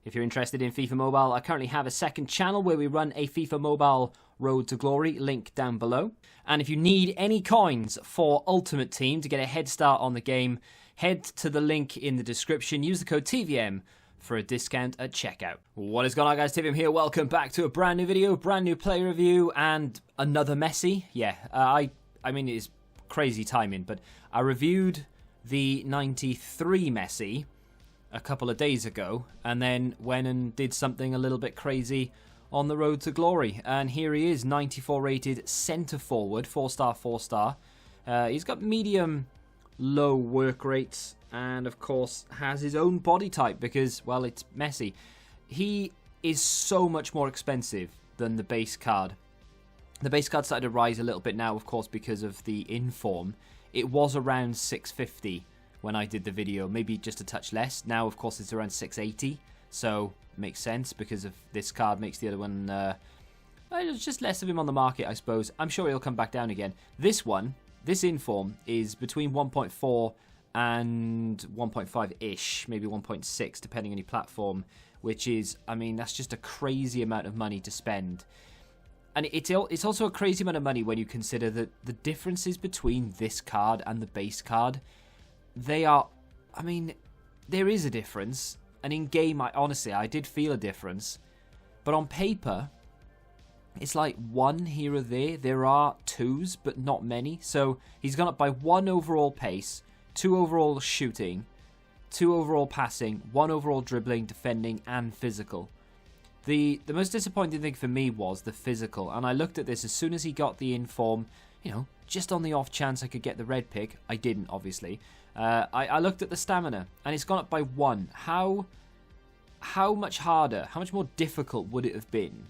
If you're interested in FIFA Mobile, I currently have a second channel where we run a FIFA Mobile Road to Glory, link down below. And if you need any coins for Ultimate Team to get a head start on the game, head to the link in the description. Use the code TVM for a discount at checkout. What is going on, guys? TVM here. Welcome back to a brand new video, brand new play review, and another Messi. Yeah, I mean, it is crazy timing, but I reviewed the 93 Messi a couple of days ago, and then went and did something a little bit crazy on the Road to Glory. And here he is, 94 rated centre forward, 4-star, 4-star. He's got medium low work rates, and of course has his own body type because, well, it's Messi. He is so much more expensive than the base card. The base card started to rise a little bit now, of course, because of the inform. It was around 650 when I did the video, maybe just a touch less. Now, of course, it's around 680, so it makes sense because of this card makes the other one, there's just less of him on the market, I suppose. I'm sure he'll come back down again. This one, this inform, is between 1.4 and 1.5-ish, maybe 1.6, depending on your platform, which is, I mean, that's just a crazy amount of money to spend. And it's also a crazy amount of money when you consider that the differences between this card and the base card, they are, I mean, there is a difference. And in game, honestly, I did feel a difference. But on paper, it's like one here or there. There are twos, but not many. So he's gone up by 1 overall pace, 2 overall shooting, 2 overall passing, 1 overall dribbling, defending, and physical. The most disappointing thing for me was the physical. And I looked at this as soon as he got the inform, you know, just on the off chance I could get the red pick. I didn't, obviously. I looked at the stamina, and it's gone up by 1. How much harder, how much more difficult would it have been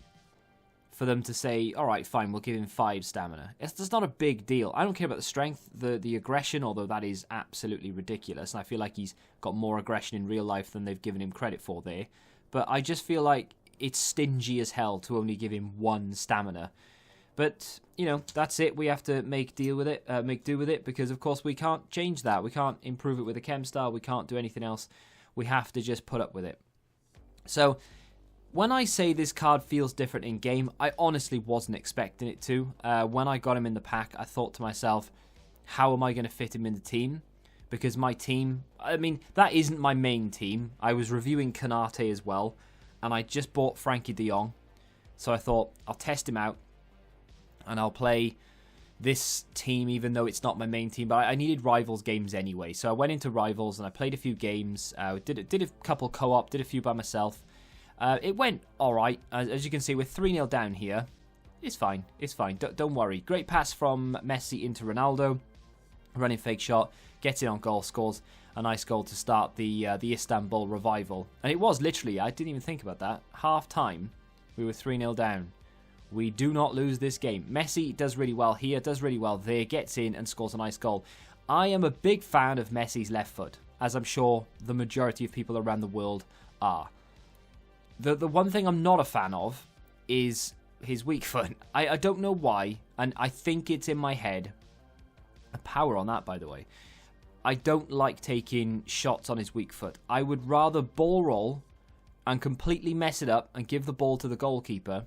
for them to say, all right, fine, we'll give him 5 stamina? It's not a big deal. I don't care about the strength, the aggression, although that is absolutely ridiculous. And I feel like he's got more aggression in real life than they've given him credit for there. But I just feel like it's stingy as hell to only give him 1 stamina. But, you know, that's it. We have to make do with it, because, of course, we can't change that. We can't improve it with a chem star. We can't do anything else. We have to just put up with it. So, when I say this card feels different in game, I honestly wasn't expecting it to. When I got him in the pack, I thought to myself, how am I going to fit him in the team? Because my team, I mean, that isn't my main team. I was reviewing Canate as well, and I just bought Frankie de Jong. So I thought, I'll test him out, and I'll play this team even though it's not my main team. But I needed Rivals games anyway. So I went into Rivals, and I played a few games. Did a couple co-op, did a few by myself. It went alright. As you can see, we're 3-0 down here. It's fine. It's fine. Don't worry. Great pass from Messi into Ronaldo. Running fake shot. Gets in on goal. Scores a nice goal to start the Istanbul revival. And it was literally, I didn't even think about that, half time, we were 3-0 down. We do not lose this game. Messi does really well here, does really well there, gets in and scores a nice goal. I am a big fan of Messi's left foot, as I'm sure the majority of people around the world are. The one thing I'm not a fan of is his weak foot. I don't know why, and I think it's in my head. A power on that, by the way. I don't like taking shots on his weak foot. I would rather ball roll and completely mess it up and give the ball to the goalkeeper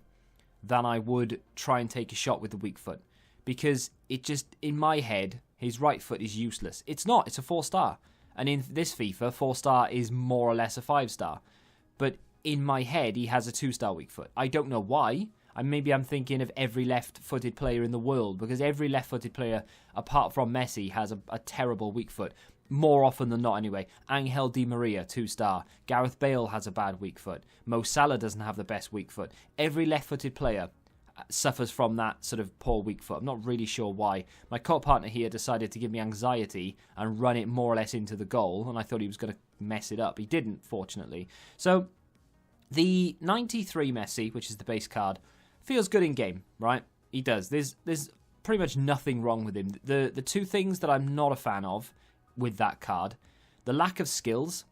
than I would try and take a shot with the weak foot. Because it just, in my head, his right foot is useless. It's not. It's a 4-star. And in this FIFA, 4-star is more or less a 5-star. But in my head, he has a 2-star weak foot. I don't know why. Maybe I'm thinking of every left-footed player in the world, because every left-footed player, apart from Messi, has a terrible weak foot. More often than not, anyway. Angel Di Maria, 2-star. Gareth Bale has a bad weak foot. Mo Salah doesn't have the best weak foot. Every left-footed player suffers from that sort of poor weak foot. I'm not really sure why. My co-partner here decided to give me anxiety and run it more or less into the goal, and I thought he was going to mess it up. He didn't, fortunately. So, the 93 Messi, which is the base card, feels good in game, right? He does. There's pretty much nothing wrong with him. The two things that I'm not a fan of with that card, the lack of skills.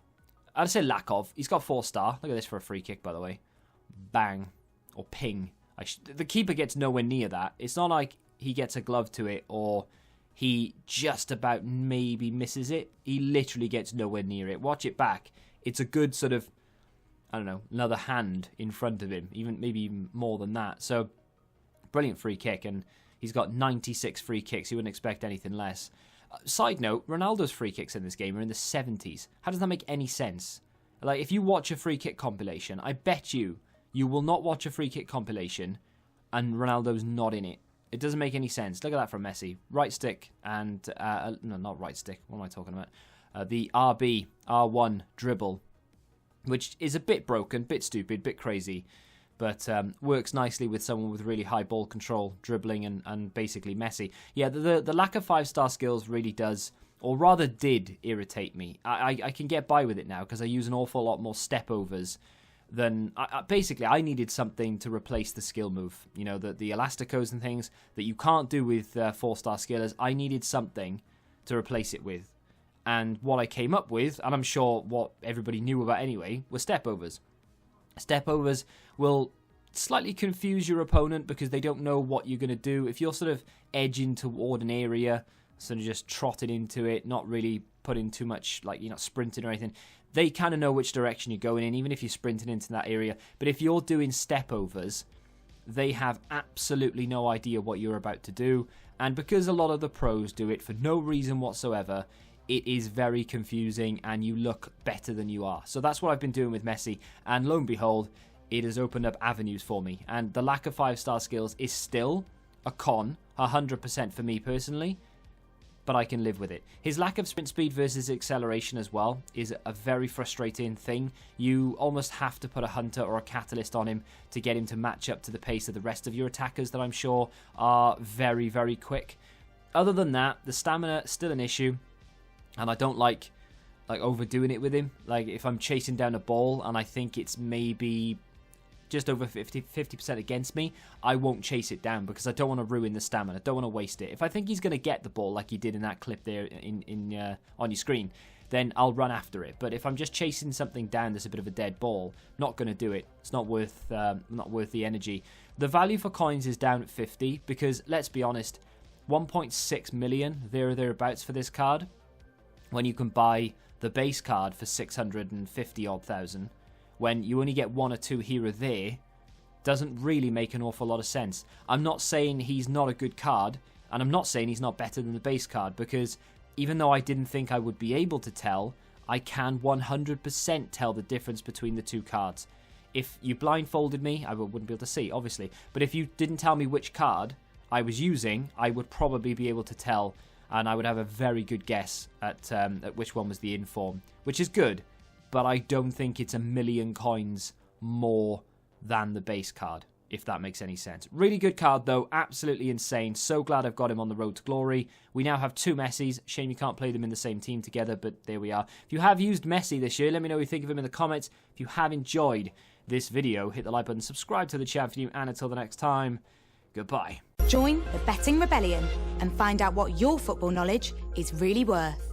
I'd say lack of. He's got 4-star. Look at this for a free kick, by the way. Bang. Or ping. The keeper gets nowhere near that. It's not like he gets a glove to it or he just about maybe misses it. He literally gets nowhere near it. Watch it back. It's a good sort of, I don't know, another hand in front of him, maybe even more than that. So, brilliant free kick, and he's got 96 free kicks. You wouldn't expect anything less. Side note, Ronaldo's free kicks in this game are in the 70s. How does that make any sense? Like, if you watch a free kick compilation, I bet you will not watch a free kick compilation and Ronaldo's not in it. It doesn't make any sense. Look at that from Messi. Right stick and... no, not right stick. What am I talking about? The R1 dribble, which is a bit broken, bit stupid, bit crazy, but works nicely with someone with really high ball control, dribbling, and basically Messi. Yeah, the lack of 5-star skills really does, or rather did, irritate me. I can get by with it now because I use an awful lot more step overs than... basically, I needed something to replace the skill move. You know, the elasticos and things that you can't do with 4-star skillers. I needed something to replace it with. And what I came up with, and I'm sure what everybody knew about anyway, were step overs. Step overs will slightly confuse your opponent because they don't know what you're going to do. If you're sort of edging toward an area, sort of just trotting into it, not really putting too much, like you're not sprinting or anything, they kind of know which direction you're going in, even if you're sprinting into that area. But if you're doing step overs, they have absolutely no idea what you're about to do. And because a lot of the pros do it for no reason whatsoever, it is very confusing and you look better than you are. So that's what I've been doing with Messi, and lo and behold, it has opened up avenues for me. And the lack of 5-star skills is still a con, 100% for me personally, but I can live with it. His lack of sprint speed versus acceleration as well is a very frustrating thing. You almost have to put a hunter or a catalyst on him to get him to match up to the pace of the rest of your attackers that I'm sure are very, very quick. Other than that, the stamina still an issue. And I don't like overdoing it with him. Like, if I'm chasing down a ball and I think it's maybe just over 50% against me, I won't chase it down because I don't want to ruin the stamina. I don't want to waste it. If I think he's going to get the ball like he did in that clip there on your screen, then I'll run after it. But if I'm just chasing something down that's a bit of a dead ball, not going to do it. It's not worth the energy. The value for coins is down at 50 because, let's be honest, 1.6 million, thereabouts for this card, when you can buy the base card for 650 odd thousand, when you only get one or two here or there, doesn't really make an awful lot of sense. I'm not saying he's not a good card, and I'm not saying he's not better than the base card, because even though I didn't think I would be able to tell, I can 100% tell the difference between the two cards. If you blindfolded me, I wouldn't be able to see, obviously, but if you didn't tell me which card I was using, I would probably be able to tell, and I would have a very good guess at which one was the inform, which is good, but I don't think it's 1 million coins more than the base card, if that makes any sense. Really good card, though. Absolutely insane. So glad I've got him on the road to glory. We now have 2 Messis. Shame you can't play them in the same team together, but there we are. If you have used Messi this year, let me know what you think of him in the comments. If you have enjoyed this video, hit the like button, subscribe to the channel for you, and until the next time, goodbye. Join the Betting Rebellion and find out what your football knowledge is really worth.